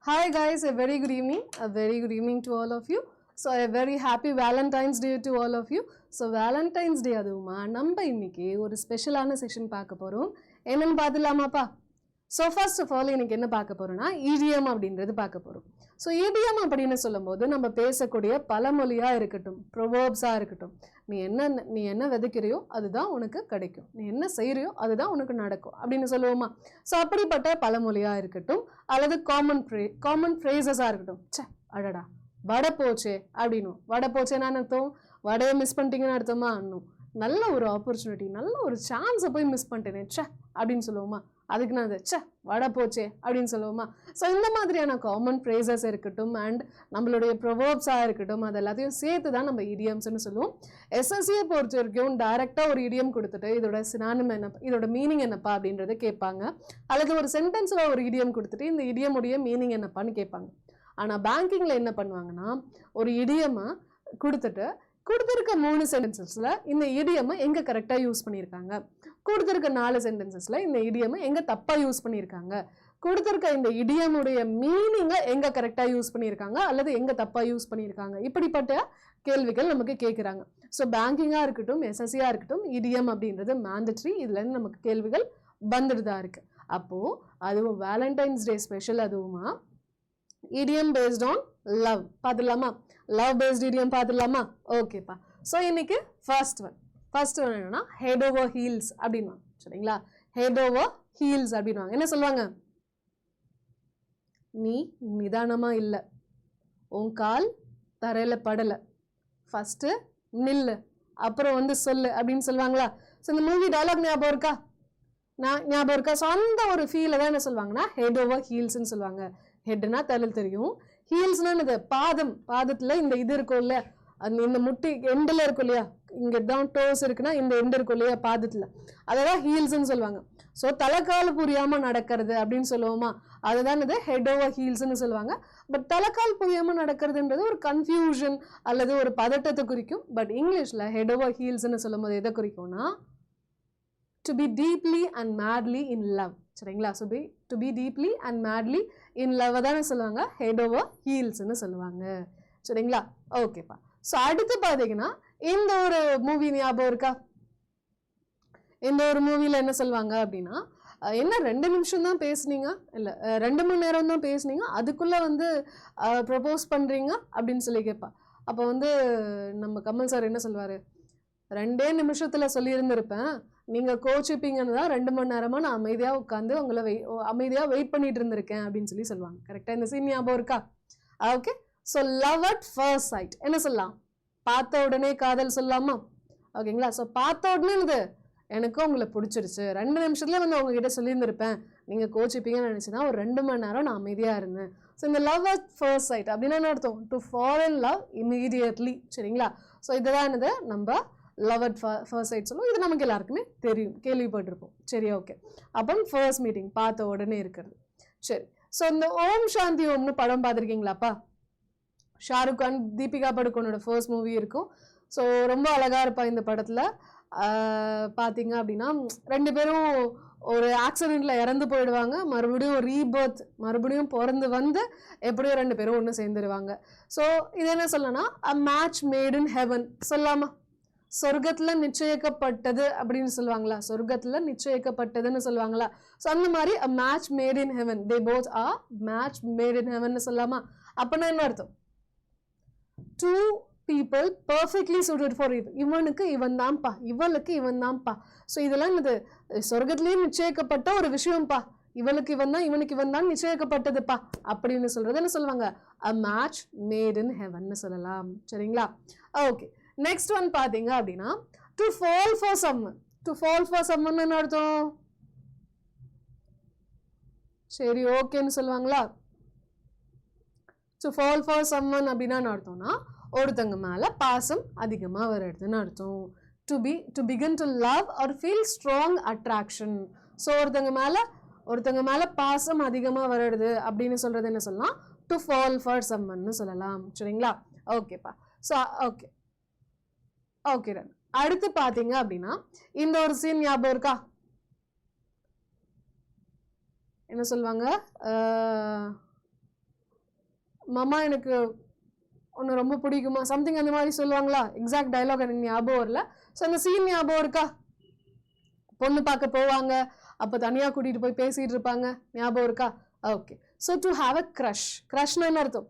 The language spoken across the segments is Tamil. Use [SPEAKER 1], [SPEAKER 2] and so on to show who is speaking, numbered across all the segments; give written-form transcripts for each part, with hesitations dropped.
[SPEAKER 1] Hi guys, a very good evening. A very good evening to all of you. So a very happy Valentine's Day to all of you. So Valentine's Day அதுவுமா நம்ம இன்னைக்கு ஒரு ஸ்பெஷலான செஷன் பார்க்க போறோம். என்னன்னு பார்த்துலாமாப்பா? ஸோ ஃபர்ஸ்ட் ஆஃப் ஆல் இன்னைக்கு என்ன பார்க்க போறோம்னா இடியம் அப்படின்றது பார்க்க போறோம். ஸோ இடியம் அப்படின்னு சொல்லும்போது நம்ம பேசக்கூடிய பழமொழியாக இருக்கட்டும், ப்ரொவர்ப்ஸாக இருக்கட்டும், நீ என்ன விதைக்கிறியோ அதுதான் உனக்கு கிடைக்கும், நீ என்ன செய்கிறியோ அதுதான் உனக்கு நடக்கும் அப்படின்னு சொல்லுவோமா. ஸோ அப்படிப்பட்ட பழமொழியாக இருக்கட்டும் அல்லது காமன் ஃப்ரேசஸாக இருக்கட்டும். அடடா வடை போச்சே அப்படின்னும். வடை போச்சேன்னு அர்த்தம் வடையை மிஸ் பண்ணிட்டீங்கன்னு அர்த்தமா இன்னும் நல்ல ஒரு ஆப்பர்ச்சுனிட்டி, நல்ல ஒரு சான்ஸை போய் மிஸ் பண்ணிட்டேனே அப்படின்னு சொல்லுவோமா. அதுக்கு நான் வடை போச்சே அப்படின்னு சொல்லுவோமா. ஸோ இந்த மாதிரியான காமன் ஃப்ரேசஸ் இருக்கட்டும் அண்ட் நம்மளுடைய ப்ரொவர்ப்ஸாக இருக்கட்டும், அது எல்லாத்தையும் சேர்த்து தான் நம்ம இடியம்ஸ்ன்னு சொல்லுவோம். எஸ்எஸ்சியை பொறுத்த வரைக்கும் டைரெக்டாக ஒரு இடியம் கொடுத்துட்டு இதோட சினானிம் என்ன, இதோட மீனிங் என்னப்பா அப்படின்றத கேட்பாங்க. அல்லது ஒரு சென்டென்ஸில் ஒரு இடியம் கொடுத்துட்டு இந்த இடியமுடைய மீனிங் என்னப்பான்னு கேட்பாங்க. ஆனால் பேங்கிங்கில் என்ன பண்ணுவாங்கன்னா ஒரு இடியமை கொடுத்துருக்க 3 சென்டென்சஸில் இந்த இடியமை எங்கே கரெக்டாக யூஸ் பண்ணியிருக்காங்க, கொடுத்துருக்க 4 சென்டென்சஸில் இந்த இடியமை எங்கே தப்பாக யூஸ் பண்ணியிருக்காங்க, கொடுத்துருக்க இந்த இடியமுடைய மீனிங்கை எங்கே கரெக்டாக யூஸ் பண்ணியிருக்காங்க அல்லது எங்கே தப்பாக யூஸ் பண்ணியிருக்காங்க, இப்படிப்பட்ட கேள்விகள் நமக்கு கேட்குறாங்க. ஸோ பேங்கிங்காக இருக்கட்டும், எஸ்எஸ்சியாக இருக்கட்டும், இடியம் அப்படின்றது மேண்டட்ரி. இதுலேருந்து நமக்கு கேள்விகள் வந்துட்டு தான் இருக்குது. அப்போது அதுவும் வேலண்டைன்ஸ் டே ஸ்பெஷல், அதுவுமா இடியம் பேஸ்ட் ஆன் லவ் பார்த்துடலாமா. லவ் பேஸ்ட் இடியம் பார்த்துடலாமா. ஓகேப்பா. ஸோ இன்னைக்கு ஃபர்ஸ்ட் ஒன் என்னன்னா ஹெட் ஓவர் ஹீல்ஸ் அப்படின்வாங்க. சரிங்களா, ஹெட் ஓவர் ஹீல்ஸ் அப்படின்வாங்க. என்ன சொல்லுவாங்க, நீ நிதானமா இல்லை, உன் கால் தரையில படலை, ஃபர்ஸ்ட் நில்லு அப்புறம் சொல்லு அப்படின்னு சொல்லுவாங்களா. ஸோ இந்த மூவி டயலாக் ஞாபகம் இருக்கா. ஸோ அந்த ஒரு ஃபீலை தான் என்ன சொல்லுவாங்கன்னா ஹெட் ஓவர் ஹீல்ஸ்ன்னு சொல்லுவாங்க. ஹெட்னா தலையில் தெரியும், ஹீல்ஸ்னா இது பாதத்தில் இந்த இது இருக்கும் இல்லையா, இந்த முட்டி எண்டில் இருக்கும் இல்லையா, இங்கே தான் டோஸ் இருக்குன்னா இந்த எண்டு இருக்கும் இல்லையா பாதத்தில், அதான் ஹீல்ஸ்ன்னு சொல்லுவாங்க. ஸோ தலைக்கால் புரியாமல் நடக்கிறது அப்படின்னு சொல்லுவோமா, அதுதான் இது ஹெட் ஓவர் ஹீல்ஸ்ன்னு சொல்லுவாங்க. பட் தலைக்கால் புரியாமல் நடக்கிறதுன்றது ஒரு கன்ஃபியூஷன் அல்லது ஒரு பதட்டத்தை குறிக்கும். பட் இங்கிலீஷில் ஹெட் ஓவர் ஹீல்ஸ்ன்னு சொல்லும் போது எதை குறிக்கும்னா to be deeply and madly in love. சரிங்களா, so to be deeply and madly in love தானே சொல்லுவாங்க head over heelsன்னு சொல்லுவாங்க. சரிங்களா, ஓகேப்பா. ஸோ அடுத்து பார்த்தீங்கன்னா இந்த ஒரு மூவி ஞாபகம் இருக்கா. இந்த ஒரு மூவியில் என்ன சொல்லுவாங்க அப்படின்னா, என்ன 2 நிமிஷம் தான் பேசுனீங்க, இல்லை 2 மணி நேரம் தான் பேசுனீங்க, அதுக்குள்ளே ப்ரப்போஸ் பண்ணுறீங்க அப்படின்னு சொல்லி கேட்பா. அப்போ நம்ம கமல் சார் என்ன சொல்லுவார், 2 நிமிஷத்தில் சொல்லியிருந்திருப்பேன், நீங்கள் கோச்சிப்பீங்கன்னு தான் 2 மணி நேரமாக நான் அமைதியாக உட்காந்து உங்களை அமைதியாக வெயிட் பண்ணிட்டு இருந்திருக்கேன் அப்படின்னு சொல்லுவாங்க. கரெக்டாக இந்த சீன் ஞாபகம் இருக்கா. Okay. So love at first sight என்ன சொல்லலாம், பார்த்த உடனே காதல் சொல்லலாமா. ஓகேங்களா. ஸோ பார்த்த உடனே எனக்கும் உங்களை பிடிச்சிருச்சு, 2 நிமிஷத்துல உங்ககிட்ட சொல்லியிருந்திருப்பேன், நீங்கள் கோச்சிப்பீங்கன்னு நினச்சிதான் ஒரு 2 மணி நேரம் நான் அமைதியாக இருந்தேன். ஸோ இந்த லவ் அட் ஃபர்ஸ்ட் சைட் அப்படின்னா என்ன அர்த்தம், to fall in love immediately. சரிங்களா. ஸோ இதுதான் நம்ம லவ் அட் ஃபர்ஸ்ட் சைட் சொல்லுவோம். இது நமக்கு எல்லாருக்குமே தெரியும், கேள்விப்பட்டிருப்போம். சரி, ஓகே. அப்போ ஃபர்ஸ்ட் மீட்டிங் பார்த்த உடனே இருக்கிறது. சரி. ஸோ இந்த ஓம் சாந்தி ஓம்னு படம் பார்த்துருக்கீங்களாப்பா. ஷாருக் கான், தீபிகா படுகோனோட ஃபர்ஸ்ட் மூவி இருக்கும். ஸோ ரொம்ப அழகாக இருப்பா இந்த படத்தில். பார்த்தீங்க அப்படின்னா 2 பேரும் ஒரு ஆக்சிடெண்ட்டில் இறந்து போயிடுவாங்க, மறுபடியும் ரீபர்த், மறுபடியும் பிறந்து எப்படியோ 2 பேரும் ஒன்று சேர்ந்துருவாங்க. ஸோ இது என்ன சொல்லணும்னா அ மேட்ச் மேட் இன் ஹெவன் சொல்லலாமா. சொர்க்கத்தில் நிச்சயிக்கப்பட்டது அப்படின்னு சொல்லுவாங்களா, சொர்க்கத்தில் நிச்சயிக்கப்பட்டதுன்னு சொல்லுவாங்களா. ஸோ அந்த மாதிரி அ match made in heaven, they both are match made in heaven சொல்லாமா. அப்படின்னா என்ன அர்த்தம், 2 people perfectly suited for it. இவனுக்கு இவன் தான்ப்பா, இவளுக்கு இவன் தான்ப்பா. ஸோ இதெல்லாம் இது சொர்க்கத்திலேயே நிச்சயிக்கப்பட்ட ஒரு விஷயம்ப்பா, இவளுக்கு இவன் தான் இவனுக்கு இவன் தான் நிச்சயிக்கப்பட்டதுப்பா அப்படின்னு சொல்றது என்ன சொல்லுவாங்க, அ மேட்ச் மேட் இன் ஹெவன்னு சொல்லலாம். சரிங்களா, ஓகே. நெக்ஸ்ட் ஒன் பார்த்தீங்க அப்படின்னா to fall for summon. To fall for summon என்ன அர்த்தம், சரி ஓகேன்னு சொல்லுவாங்களா. டு ஃபால் ஃபார் சம்மன் அப்படின்னா என்ன அர்த்தம்னா ஒருத்தங்க மேலே பாசம் அதிகமாக வருதுன்னு அர்த்தம். To begin to love or feel strong attraction. So ஒருத்தங்க மேலே பாசம் அதிகமாக வருது அப்படின்னு சொல்றது என்ன சொல்லலாம், டு ஃபால் ஃபார் சம்மன்னு சொல்லலாம். சரிங்களா, ஓகேப்பா. So okay run. அடுத்து பார்த்தீங்க அப்படின்னா இந்த ஒரு சீன் ஞாபகம் இருக்கா, என்ன சொல்லுவாங்க, மாமா எனக்கு ஒன்று ரொம்ப பிடிக்குமா சம்திங் அந்த மாதிரி சொல்லுவாங்களா, எக்ஸாக்ட் டைலாக் எனக்கு ஞாபகம் வரல. ஸோ அந்த சீன் ஞாபகம் இருக்கா? பொண்ணு பார்க்க போவாங்க, அப்போ தனியாக கூட்டிகிட்டு போய் பேசிகிட்டு இருப்பாங்க, ஞாபகம் இருக்கா? Okay. So to have a crush, க்ரஷ்னா என்ன அர்த்தம்?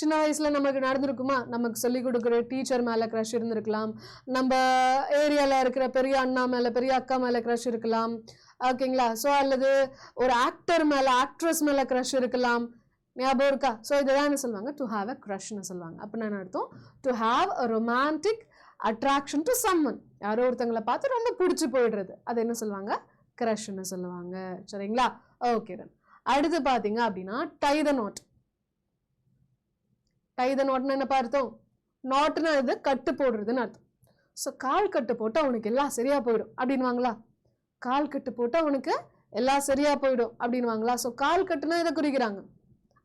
[SPEAKER 1] சின்ன வயசில் நமக்கு நடந்திருக்குமா, நமக்கு சொல்லிக் கொடுக்குற டீச்சர் மேலே க்ரஷ் இருந்திருக்கலாம், நம்ம ஏரியாவில் இருக்கிற பெரிய அண்ணா மேலே பெரிய அக்கா மேலே க்ரஷ் இருக்கலாம், ஓகேங்களா? ஸோ அல்லது ஒரு ஆக்டர் மேலே ஆக்ட்ரஸ் மேலே க்ரஷ் இருக்கலாம், ஞாபகம் இருக்கா? ஸோ இதுதான் என்ன சொல்லுவாங்க, டு ஹாவ் அ க்ரஷ்னு சொல்லுவாங்க. அப்படின்னா என்ன அர்த்தம்? To have a romantic attraction to someone, யாரோ ஒருத்தங்களை பார்த்து ரொம்ப பிடிச்சி போயிடுறது, அது என்ன சொல்லுவாங்க, க்ரஷ்னு சொல்லுவாங்க. சரிங்களா? ஓகே. அடுத்து பார்த்தீங்க அப்படின்னா டை த நாட். டை த நாட்னு என்ன அர்த்தம்? நாட்னா இது கட்டு போடுறதுன்னு அர்த்தம். ஸோ கால் கட்டு போட்டு அவனுக்கு எல்லாம் சரியா போயிடும் அப்படின்வாங்களா? கால் கட்டு போட்டு அவனுக்கு எல்லாம் சரியா போயிடும் அப்படின்வாங்களா? ஸோ கால் கட்டுனா இதை குறிக்கிறாங்க,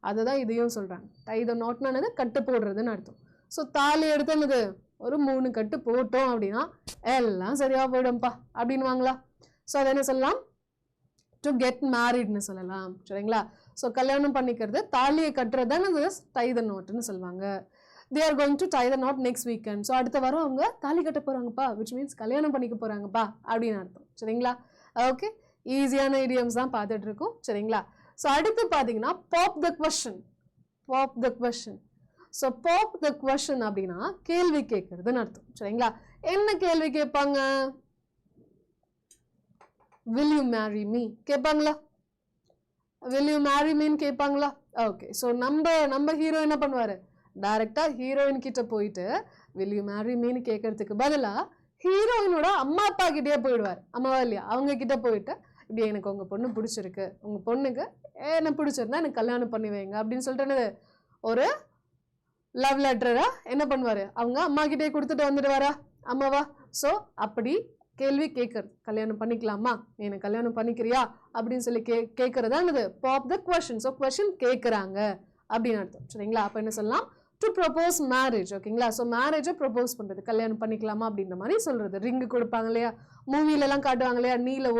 [SPEAKER 1] அதுதான் இதையும் சொல்றாங்க. டை த நாட்னா கட்டு போடுறதுன்னு அர்த்தம். ஸோ தாலி எடுத்தது ஒரு 3 கட்டு போட்டோம் அப்படின்னா எல்லாம் சரியா போயிடும்பா அப்படின்வாங்களா? ஸோ அதை என்ன சொல்லலாம், டு கெட் மேரிட்னு சொல்லலாம். சரிங்களா? ஸோ கல்யாணம் பண்ணிக்கிறது, தாலியை கட்டுறது தான் டை த நாட்னு சொல்லுவாங்க. They are going to tie the not next weekend. So அடுத்த வாரம் அவங்க தாலி கட்ட போறாங்கப்பா, விச் மீன்ஸ் கல்யாணம் பண்ணிக்க போறாங்கப்பா அப்படின்னு அர்த்தம். சரிங்களா? ஓகே, ஈஸியான ஐடியம்ஸ் தான் பார்த்துட்டு இருக்கோம். சரிங்களா? ஸோ அடுத்து பார்த்தீங்கன்னா pop the question. Pop the question. So pop the question அப்படின்னா கேள்வி கேட்கறதுன்னு அர்த்தம். சரிங்களா? என்ன கேள்வி கேட்பாங்க? will you marry me கேட்பாங்களா? will you marry me கேட்பாங்களா? ஓகே. ஸோ நம்ம ஹீரோ என்ன பண்ணுவாரு, டைரக்டா ஹீரோயின் கிட்ட போயிட்டு will you marry me கேட்கறதுக்கு பதிலா ஹீரோயினோட அம்மா அப்பா கிட்டே போயிடுவார். அம்மாவா இல்லையா, அவங்க கிட்ட போயிட்டு இப்படி எனக்கு உங்க பொண்ணு பிடிச்சிருக்கு, உங்க பொண்ணுக்கு என்ன பிடிச்சிருந்தா எனக்கு கல்யாணம் பண்ணி வைங்க அப்படின்னு சொல்லிட்டு ஒரு லவ் லெட்டரா என்ன பண்ணுவாரு, அவங்க அம்மா கிட்டே கொடுத்துட்டு வந்துடுவாரா அம்மாவா? ஸோ அப்படி கேள்வி கேட்கறது, கல்யாணம் பண்ணிக்கலாமா, நீ எனக்கு கல்யாணம் பண்ணிக்கிறியா அப்படின்னு சொல்லி கேட்கறதா என்னது, pop the question. So question கேட்குறாங்க அப்படின்னு அர்த்தம். சரிங்களா? அப்போ என்ன சொல்லலாம், டு ப்ரொபோஸ் மேரேஜ். ஓகேங்களா? ஸோ மேரேஜை ப்ரொபோஸ் பண்ணுறது, கல்யாணம் பண்ணிக்கலாமா அப்படின்ற மாதிரி சொல்றது. ரிங்கு கொடுப்பாங்க இல்லையா, மூவிலெல்லாம் காட்டுவாங்க இல்லையா, நீல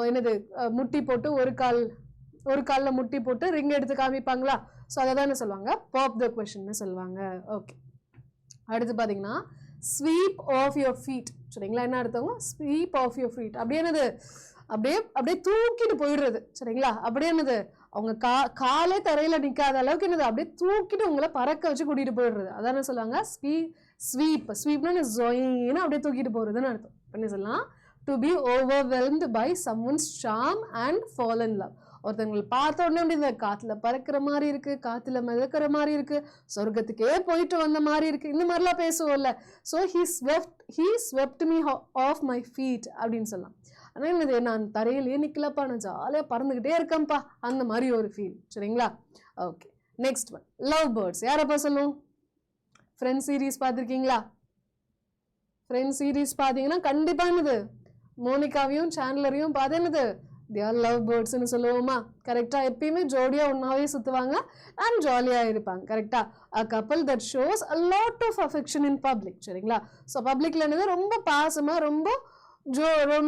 [SPEAKER 1] என்னது முட்டி போட்டு ஒரு காலில் முட்டி போட்டு ரிங் எடுத்து காமிப்பாங்களா? ஸோ அதை தான் என்ன சொல்லுவாங்க, பாப் த கொஸ்டின்னு சொல்லுவாங்க. ஓகே. அடுத்து பார்த்தீங்கன்னா ஸ்வீப் ஆஃப் யுவர் ஃபீட். சரிங்களா? என்ன அர்த்தம், ஸ்வீப் ஆஃப் யுவர் ஃபீட். அப்படியே என்னது, அப்படியே தூக்கிட்டு போயிடுறது. சரிங்களா? அப்படியே என்னது, அவங்க காலே தரையில நிற்காத அளவுக்கு என்னது அப்படியே தூக்கிட்டு உங்களை பறக்க வச்சு கூட்டிட்டு போயிடுறது, அதான சொல்லுவாங்க ஸ்வீப். ஸ்வீப்னா ஜொயின்னு அப்படியே தூக்கிட்டு போறதுன்னு அர்த்தம். என்ன சொல்லலாம், to be overwhelmed by someone's charm and fall in love. ஒருத்தவங்களை பார்த்த உடனே அப்படி இந்த காத்துல பறக்கிற மாதிரி இருக்கு, காத்துல மிதக்கிற மாதிரி இருக்கு, சொர்க்கத்துக்கே போயிட்டு வந்த மாதிரி இருக்கு, இந்த மாதிரிலாம் பேசுவோம்ல. So he swept me off my feet அப்படின்னு சொல்லலாம். ஆனால் என்னது, நான் தரையிலேயே நிற்கலப்பா, நான் ஜாலியாக பறந்துக்கிட்டே இருக்கேன்ப்பா, அந்த மாதிரி ஒரு ஃபீல். சரிங்களா? Okay. Next one, love birds. யாரப்பா சொல்லுவோம்? ஃப்ரெண்ட்ஸ் சீரீஸ் பார்த்துருக்கீங்களா? ஃப்ரெண்ட்ஸ் சீரீஸ் பார்த்தீங்கன்னா கண்டிப்பாக என்னது, மோனிகாவையும் சாண்ட்லரையும் பார்த்து என்னது, they are love birds னு சொல்லுவோமா? கரெக்டா? எப்பயுமே ஜோடியா ஒன்னாவே சுத்துவாங்க அண்ட் ஜாலியா இருப்பாங்க. கரெக்டா? a couple that shows a lot of affection in public. சரிங்களா? ஸோ பப்ளிக்ல என்னது ரொம்ப பாசமா ரொம்ப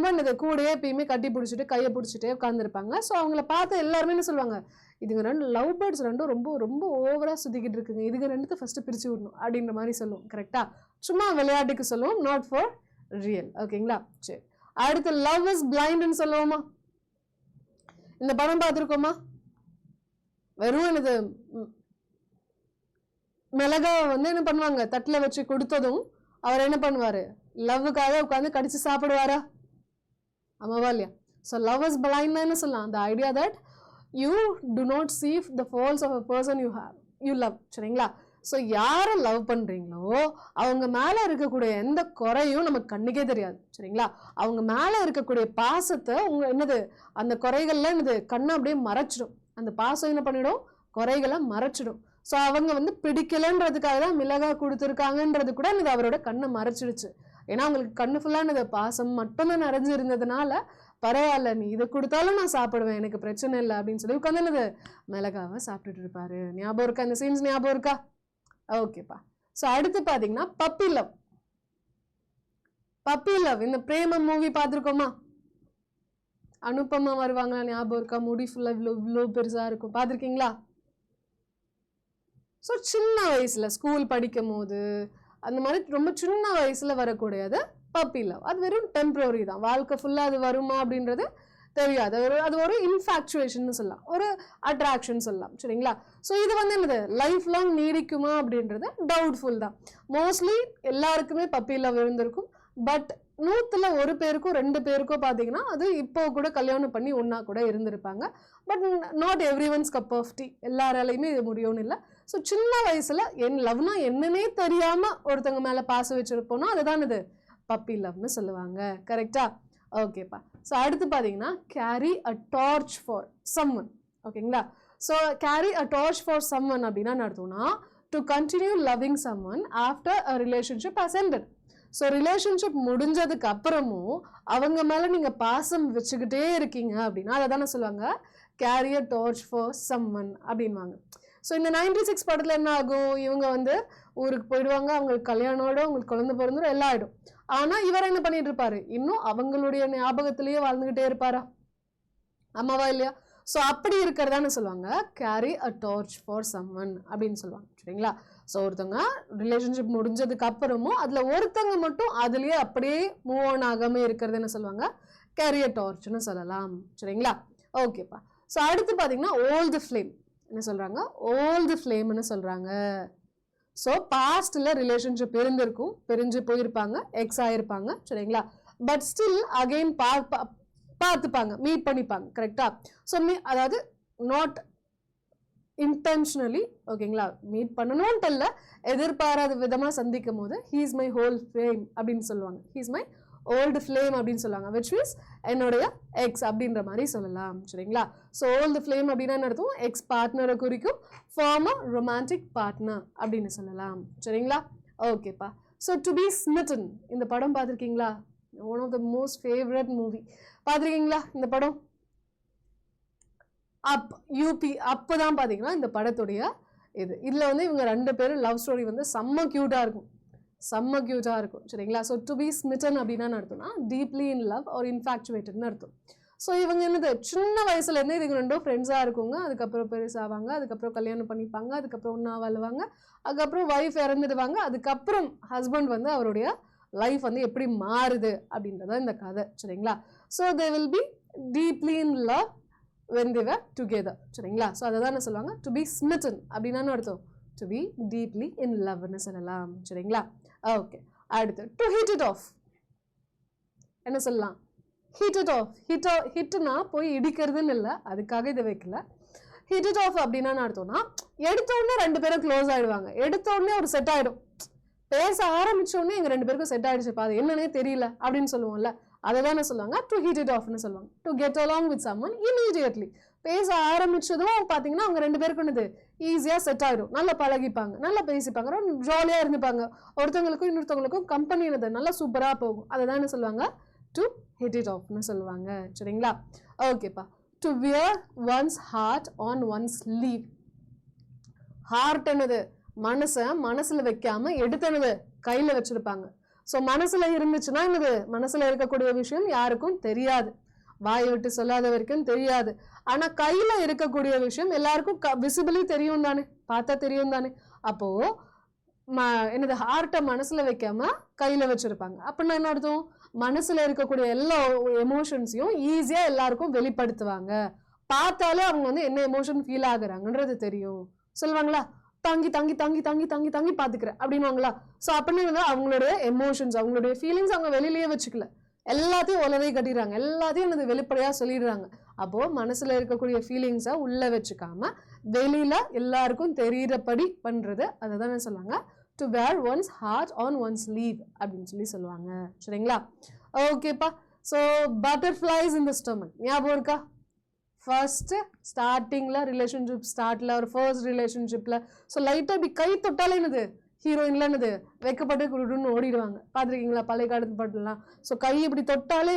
[SPEAKER 1] என்னது கூடயே எப்பயுமே கட்டி பிடிச்சிட்டு கையை பிடிச்சிட்டே உட்காந்துருப்பாங்க. ஸோ அவங்கள பார்த்து எல்லாருமே என்ன சொல்லுவாங்க, இதுங்க ரெண்டு லவ் பேர்ட்ஸ் ரெண்டும் ரொம்ப ரொம்ப ஓவரா சுத்திக்கிட்டு இருக்குங்க, இதுங்க ரெண்டுத்தை ஃபர்ஸ்ட் பிரிச்சு விடணும் அப்படின்ற மாதிரி சொல்லுவோம். கரெக்டா? சும்மா விளையாட்டுக்கு சொல்லுவோம், நாட் ஃபார் ரியல். ஓகேங்களா? சரி. அடுத்து லவ் இஸ் பிளைண்ட்னு சொல்லுவோமா? இந்த படம் பார்த்துருக்கோமா? வெறும் என்னது மிளகாவை வந்து என்ன பண்ணுவாங்க, தட்டில் வச்சு கொடுத்ததும் அவர் என்ன பண்ணுவாரு, லவ்வுக்காக உட்காந்து கடிச்சு சாப்பிடுவாரா? ஆமாவா இல்லையா? ஸோ லவ் இஸ் பிளைண்ட் என்ன சொல்லலாம், the idea that you do not see the faults of a person you love. சரிங்களா? ஸோ யாரை லவ் பண்ணுறீங்களோ அவங்க மேலே இருக்கக்கூடிய எந்த குறையும் நமக்கு கண்ணுக்கே தெரியாது. சரிங்களா? அவங்க மேலே இருக்கக்கூடிய பாசத்தை என்னது அந்த குறைகள்லாம் என்னது கண்ணை அப்படியே மறைச்சிடும். அந்த பாசம் என்ன பண்ணிடும், குறைகளை மறைச்சிடும். ஸோ அவங்க வந்து பிடிக்கலன்றதுக்காக தான் மிளகா கொடுத்துருக்காங்கன்றது கூட இது அவரோட கண்ணை மறைச்சிடுச்சு. ஏன்னா அவங்களுக்கு கண்ணு ஃபுல்லாக என்னது பாசம் மட்டும்தான் நிறைஞ்சு இருந்ததுனால பரவாயில்ல நீ இதை கொடுத்தாலும் நான் சாப்பிடுவேன், எனக்கு பிரச்சனை இல்லை அப்படின்னு சொல்லி உட்காந்து என்னது மிளகாவை சாப்பிட்டுட்டு இருப்பாரு. ஞாபகம் இருக்கா? இந்த சீன்ஸ் ஞாபகம் இருக்கா? ஓகேப்பா. ஸோ அடுத்து பார்த்தீங்கன்னா பப்பி லவ். பப்பி லவ் இந்த பிரேமம் மூவி பார்த்துருக்கோமா? அனுப்பமா வருவாங்களா? ஞாபகம் இருக்கா? முடி ஃபுல்லாக இவ்வளோ பெருசாக இருக்கும், பார்த்துருக்கீங்களா? ஸோ சின்ன வயசில் ஸ்கூல் படிக்கும் போது அந்த மாதிரி ரொம்ப சின்ன வயசில் வரக்கூடியது பப்பி லவ். அது வெறும் டெம்பரரி தான், வாழ்க்கை ஃபுல்லாக அது வருமா அப்படின்றது தெரியாது. அது ஒரு இன்ஃபேக்சுவேஷன் சொல்லலாம், ஒரு அட்ராக்ஷன் சொல்லலாம். சரிங்களா? ஸோ இது வந்து என்னது லைஃப் லாங் நீடிக்குமா அப்படின்றது டவுட்ஃபுல் தான். மோஸ்ட்லி எல்லாருக்குமே பப்பி லவ் இருந்திருக்கும். பட் 100ல் 1 பேருக்கோ 2 பேருக்கோ பார்த்தீங்கன்னா அது இப்போ கூட கல்யாணம் பண்ணி ஒன்றா கூட இருந்திருப்பாங்க. But not every one's cup of tea, எல்லாராலையுமே இது முடியும்னு இல்லை. ஸோ சின்ன வயசில் லவ்னா என்னன்னே தெரியாமல் ஒருத்தவங்க மேலே பாசம் வச்சுருப்போம்னா அதுதான் இது பப்பி லவ்னு சொல்லுவாங்க. கரெக்டா? ஓகேப்பா. ஸோ அடுத்து பார்த்தீங்கன்னா carry a torch for someone. ஓகேங்களா? So carry a torch for someone அப்படின்னா என்ன அர்த்தம்னா to continue loving someone after a relationship has ended. So relationship முடிஞ்சதுக்கு அப்புறமும் அவங்க மேலே நீங்கள் பாசம் வச்சுக்கிட்டே இருக்கீங்க அப்படின்னா அதை தானே சொல்லுவாங்க carry a torch for someone அப்படின்வாங்க. ஸோ இந்த 96 படத்தில் என்ன ஆகும், இவங்க வந்து ஊருக்கு போயிடுவாங்க, அவங்களுக்கு கல்யாணோட அவங்களுக்கு குழந்தை பிறந்தோட எல்லாம் ஆகிடும். ஆனால் இவர் என்ன பண்ணிட்டு இருப்பாரு, இன்னும் அவங்களுடைய ஞாபகத்திலேயே வாழ்ந்துகிட்டே இருப்பாரா? ஆமாவா இல்லையா? ஸோ அப்படி இருக்கிறதான்னு சொல்லுவாங்க carry a torch for someone அப்படின்னு சொல்லுவாங்க. சரிங்களா? ஸோ ஒருத்தவங்க ரிலேஷன்ஷிப் முடிஞ்சதுக்கு அப்புறமும் அதில் ஒருத்தவங்க மட்டும் அதுலேயே அப்படியே மூவ் ஆன் ஆகாமல் இருக்கிறது என்ன சொல்லுவாங்க கேரி அ டார்ச்னு சொல்லலாம். சரிங்களா? ஓகேப்பா. ஸோ அடுத்து பார்த்தீங்கன்னா ஓல்டு ஃப்ளேம் என்ன சொல்கிறாங்க, ஓல்டு ஃப்ளேம்னு சொல்கிறாங்க. ஸோ பாஸ்டில் ரிலேஷன்ஷிப் இருந்திருக்கும், பிரிஞ்சு போயிருப்பாங்க, எக்ஸ் ஆகிருப்பாங்க. சரிங்களா? பட் ஸ்டில் அகெயின் பார்த்துப்பாங்க, மீட் பண்ணிப்பாங்க. கரெக்டா? ஸோ அதாவது நாட் இன்டென்ஷனலி, ஓகேங்களா, மீட் பண்ணணும்ன்ட்டு இல்லை, எதிர்பாராத விதமாக சந்திக்கும் போது he is my whole flame அப்படின்னு சொல்லுவாங்க. He is my old flame அப்படின்னு சொல்லுவாங்க, விச் மீன்ஸ் என்னுடைய எக்ஸ் அப்படின்ற மாதிரி சொல்லலாம். சரிங்களா? ஸோ ஓல்டு ஃப்ளேம் அப்படின்னா அர்த்தம் எக்ஸ் பார்ட்னரை குறிக்கும், ஃபார்மர் ரொமான்டிக் பார்ட்னர் அப்படின்னு சொல்லலாம். சரிங்களா? ஓகேப்பா. ஸோ டு பி ஸ்மிட்டன் இந்த படம் பார்த்துருக்கீங்களா? One of the most favourite movie. பார்த்துருக்கீங்களா இந்த படம்? அப் யூபி அப்போ தான் பார்த்தீங்கன்னா இந்த படத்துடைய இதில் வந்து இவங்க 2 பேரும் லவ் ஸ்டோரி வந்து செம்ம க்யூட்டாக இருக்கும், செம்ம க்யூட்டாக இருக்கும். சரிங்களா? ஸோ டு பி ஸ்மிட்டன் அப்படின்னா அர்த்தம்னா டீப்லி இன் லவ் ஆர் இன்ஃபேக்சுவேட்டட்னு அர்த்தம். ஸோ இவங்க என்னது சின்ன வயசுலேருந்தே இதுங்க 2 ஃப்ரெண்ட்ஸாக இருக்குங்க, அதுக்கப்புறம் பெருசாவாங்க, அதுக்கப்புறம் கல்யாணம் பண்ணிப்பாங்க, அதுக்கப்புறம் ஒன்றா வாழ்வாங்க, அதுக்கப்புறம் ஒய்ஃப் இறந்துடுவாங்க, அதுக்கப்புறம் ஹஸ்பண்ட் வந்து அவருடைய லைஃப் வந்து எப்படி மாறுது அப்படின்றத இந்த கதை. சரிங்களா? So they will be deeply in love when they were together. சரிங்களா? ஸோ அதை தான் சொல்லுவாங்க டு பி ஸ்மிட்டன் அப்படின்னா அர்த்தம் டு பி டீப்லி இன் லவ்னு சொல்லலாம். சரிங்களா? ஓகே. அடுத்து டு ஹிட் இட் ஆஃப் என்ன சொல்லலாம், ஹிட் இட் ஆஃப். ஹிட்னா போய் இடிக்கிறதுன்னு இல்லை, அதுக்காக இதை வைக்கல. ஹிட் இட் ஆஃப் அப்படின்னா அர்த்தம்னா எடுத்த உடனே 2 பேரும் க்ளோஸ் ஆகிடுவாங்க, எடுத்த உடனே ஒரு செட் ஆகிடும், பேச ஆரம்பிச்சோடனே எங்கள் 2 பேருக்கும் செட் ஆகிடுச்சுப்பா, அது என்னன்னே தெரியல அப்படின்னு சொல்லுவோம்ல, அதை தானே சொல்லுவாங்க டு ஹிட் இட் ஆஃப்னு சொல்லுவாங்க. To get along with summon immediately, பேச ஆரம்பிச்சதும் பார்த்தீங்கன்னா அவங்க 2 பேருக்கும் என்னது ஈஸியாக செட் ஆகிடும், நல்லா பழகிப்பாங்க, நல்லா பேசிப்பாங்க, ரொம்ப ஜாலியாக இருந்துப்பாங்க, ஒருத்தவங்களுக்கும் இன்னொருத்தவங்களுக்கும் கம்பெனி என்னது நல்லா சூப்பராக போகும். அதை தானே சொல்லுவாங்க டு ஹிட் இட் ஆஃப்னு சொல்லுவாங்க. சரிங்களா? ஓகேப்பா. To wear one's heart on one sleeve. Heart என்னது மனசுல வைக்காம எடுத்தனது கையில வச்சிருப்பாங்க. ஸோ மனசுல இருந்துச்சுன்னா என்னது மனசுல இருக்கக்கூடிய விஷயம் யாருக்கும் தெரியாது, வாயை விட்டு சொல்லாத வரைக்கும் தெரியாது. ஆனா கையில இருக்கக்கூடிய விஷயம் எல்லாருக்கும் விசிபிளி தெரியும் தானே, பார்த்தா தெரியும் தானே. அப்போ என்னது ஹார்ட்டை மனசுல வைக்காம கையில வச்சிருப்பாங்க. அப்படின்னா என்ன அர்த்தம், மனசுல இருக்கக்கூடிய எல்லா எமோஷன்ஸையும் ஈஸியா எல்லாருக்கும் வெளிப்படுத்துவாங்க, பார்த்தாலே அவங்க வந்து என்ன எமோஷன் ஃபீல் ஆகுறாங்கன்றது தெரியும். சொல்லுவாங்களா, தாங்கி தாங்கி தாங்கி தாங்கி தாங்கி தாங்கி பார்த்துக்கிறேன் அப்படின்வாங்களா. ஸோ அப்படின்னு அவங்களுடைய எமோஷன்ஸ் அவங்களுடைய ஃபீலிங்ஸ் அவங்க வெளியிலேயே வச்சுக்கல, எல்லாத்தையும் உலகை கட்டிடுறாங்க, எல்லாத்தையும் எனது வெளிப்படையாக சொல்லிடுறாங்க. அப்போது மனசில் இருக்கக்கூடிய ஃபீலிங்ஸை உள்ளே வச்சுக்காம வெளியில் எல்லாருக்கும் தெரிகிறபடி பண்ணுறது, அதை தான் சொல்லுவாங்க to wear one's heart on one sleeve அப்படின்னு சொல்லுவாங்க. சரிங்களா? ஓகேப்பா. So butterflies in the stomach ஞாபகம் இருக்கா? ஃபர்ஸ்ட்டு ஸ்டார்டிங்கில் ரிலேஷன்ஷிப் ஸ்டார்டில் ஒரு ஃபர்ஸ்ட் ரிலேஷன்ஷிப்பில் ஸோ லைட்டாக இப்படி கை தொட்டாலே என்னது ஹீரோயின்லாம் என்னது வெக்கப்பட்டு குடுன்னு ஓடிடுவாங்க. பார்த்துருக்கீங்களா பழைய காலத்து பாட்டுலாம்? ஸோ கை இப்படி தொட்டாலே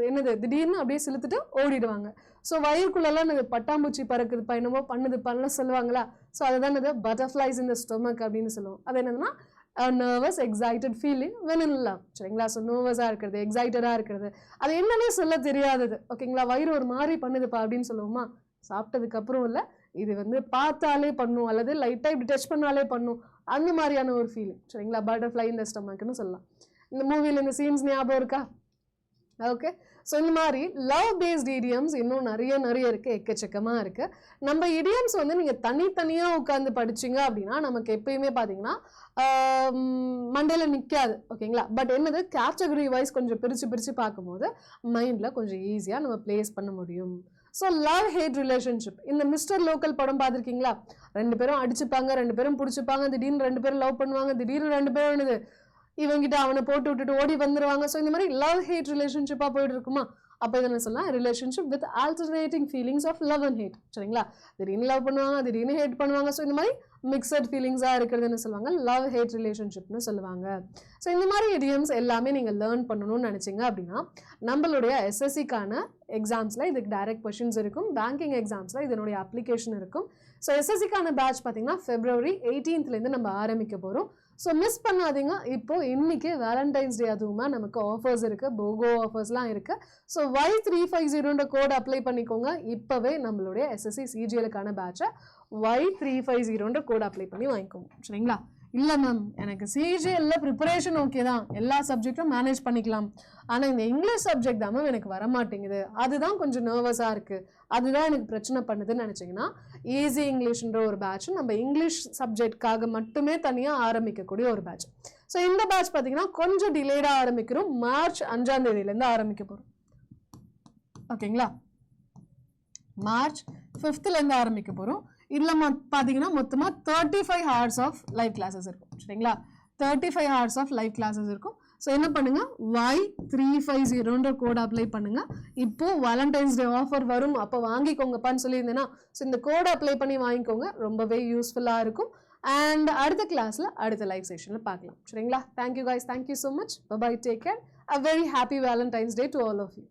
[SPEAKER 1] என்னது திடீர்னு அப்படியே செலுத்துட்டு ஓடிடுவாங்க. ஸோ வயிறுக்குள்ளெல்லாம் என்னது பட்டாம்பூச்சி பறக்குது பயணமோ பண்ணலாம் சொல்லுவாங்களா. ஸோ அதுதான் என்னது பட்டர்ஃப்ளைஸ் இன் த ஸ்டொமக் அப்படின்னு சொல்லுவோம். அது என்னதுன்னா nervous excited feeling when in love. சரிங்களா? ஸோ நர்வஸாக இருக்கிறது, எக்ஸைட்டடாக இருக்கிறது, அது என்னன்னே சொல்ல தெரியாதது. ஓகேங்களா? வயிறு ஒரு மாதிரி பண்ணுதுப்பா அப்படின்னு சொல்லுவோமா, சாப்பிட்டதுக்கப்புறம் இல்லை, இது வந்து பார்த்தாலே பண்ணும் அல்லது லைட்டாக இப்படி டச் பண்ணாலே பண்ணும் அந்த மாதிரியான ஒரு ஃபீலிங். சரிங்களா? பட்டர்ஃப்ளை இந்த ஸ்டமக்குன்னு சொல்லலாம். இந்த மூவியில் இந்த சீன்ஸ் ஞாபகம் இருக்கா? ஓகே. ஸோ இந்த மாதிரி லவ் பேஸ்ட் இடியம்ஸ் இன்னும் நிறைய இருக்குது, எக்கச்சக்கமாக இருக்குது. நம்ம இடியம்ஸ் வந்து நீங்கள் தனித்தனியாக உட்காந்து படிச்சிங்க அப்படின்னா நமக்கு எப்பயுமே பார்த்தீங்கன்னா மண்டையில் நிற்காது. ஓகேங்களா? பட் என்னது கேட்டகரி வைஸ் கொஞ்சம் பிரித்து பார்க்கும்போது மைண்டில் கொஞ்சம் ஈஸியாக நம்ம பிளேஸ் பண்ண முடியும். So love had relationship. இந்த மிஸ்டர் லோக்கல் படம் பார்த்துருக்கீங்களா? 2 பேரும் அடிச்சுப்பாங்க, 2 பேரும் பிடிச்சிப்பாங்க, திடீர்னு 2 பேரும் லவ் பண்ணுவாங்க, திடீர்னு 2 பேரும் என்னது இவங்கிட்ட அவனை போட்டு விட்டுட்டு ஓடி வந்துருவாங்க. ஸோ இந்த மாதிரி லவ் ஹேட் ரிலேஷன்ஷிப்பாக போயிட்டு இருக்குமா? அப்போ இதை என்ன சொல்லலாம்? Relationship with alternating feelings of love and hate. சரிங்களா? திடீர்னு லவ் பண்ணுவாங்க, திடீர்னு ஹேட் பண்ணுவாங்க. ஸோ இந்த மாதிரி மிக்சட் ஃபீலிங்ஸாக இருக்கிறதுன்னு சொல்லுவாங்க, லவ் ஹேட் ரிலேஷன்ஷிப்னு சொல்லுவாங்க. ஸோ இந்த மாதிரி இடியம்ஸ் எல்லாமே நீங்கள் லேர்ன் பண்ணணும்னு நினச்சிங்க அப்படின்னா நம்மளுடைய எஸ்எஸ்சிக்கான எக்ஸாம்ஸில் இதுக்கு டைரக்ட் கொஷின்ஸ் இருக்கும், பேங்கிங் எக்ஸாம்ஸில் இதனுடைய அப்ளிகேஷன் இருக்கும். ஸோ எஸ்எஸ்சிக்கான பேட்ச் பார்த்தீங்கன்னா February 18th நம்ம ஆரம்பிக்க போகிறோம். ஸோ மிஸ் பண்ணாதீங்க. இப்போ இன்னைக்கு வேலண்டைன்ஸ் டே அதுவுமா நமக்கு ஆஃபர்ஸ் இருக்குது, போகோ ஆஃபர்ஸ்லாம் இருக்குது. ஸோ Y350 கோட் அப்ளை பண்ணிக்கோங்க. இப்போவே நம்மளுடைய எஸ்எஸ்சி சிஜிஎலுக்கான பேட்சை Y350 கோட் அப்ளை பண்ணி வாங்கிக்கோங்க. சரிங்களா? இல்லை மேம் எனக்கு சிஜிஎல்ல ப்ரிப்பரேஷன் ஓகே தான், எல்லா சப்ஜெக்டும் மேனேஜ் பண்ணிக்கலாம், ஆனால் இந்த இங்கிலீஷ் சப்ஜெக்ட் தான் மேம் எனக்கு வரமாட்டேங்குது, அதுதான் கொஞ்சம் நர்வஸாக இருக்குது, அதுதான் எனக்கு பிரச்சனை பண்ணுதுன்னு நினச்சிங்கன்னா ஈஸி இங்கிலீஷ்ன்ற ஒரு பேட்ச் நம்ம இங்கிலீஷ் சப்ஜெக்ட்காக மட்டுமே தனியாக ஆரம்பிக்கக்கூடிய ஒரு பேட்ச். ஸோ இந்த பேட்ச் பார்த்தீங்கன்னா கொஞ்சம் டிலேடாக ஆரம்பிக்கிறோம், March 5 ஆரம்பிக்க போகிறோம். ஓகேங்களா? March 5 ஆரம்பிக்க போகிறோம். இதில் பார்த்தீங்கன்னா மொத்தமாக 35 hours ஆஃப் லைவ் கிளாஸஸ் இருக்கும். சரிங்களா? 35 hours ஆஃப் லைவ் கிளாஸஸ் இருக்கும். ஸோ என்ன பண்ணுங்க, Y350 கோட் அப்ளை பண்ணுங்க. இப்போ வேலண்டைன்ஸ் டே ஆஃபர் வரும், அப்போ வாங்கிக்கோங்கப்பான்னு சொல்லியிருந்தேன்னா, ஸோ இந்த கோட் அப்ளை பண்ணி வாங்கிக்கோங்க, ரொம்பவே யூஸ்ஃபுல்லாக இருக்கும். அண்ட் அடுத்த கிளாஸில் அடுத்த லைவ் செஷனில் பார்க்கலாம். சரிங்களா? Thank you guys, thank you so much, bye, take care, a very happy Valentine's day to all of you.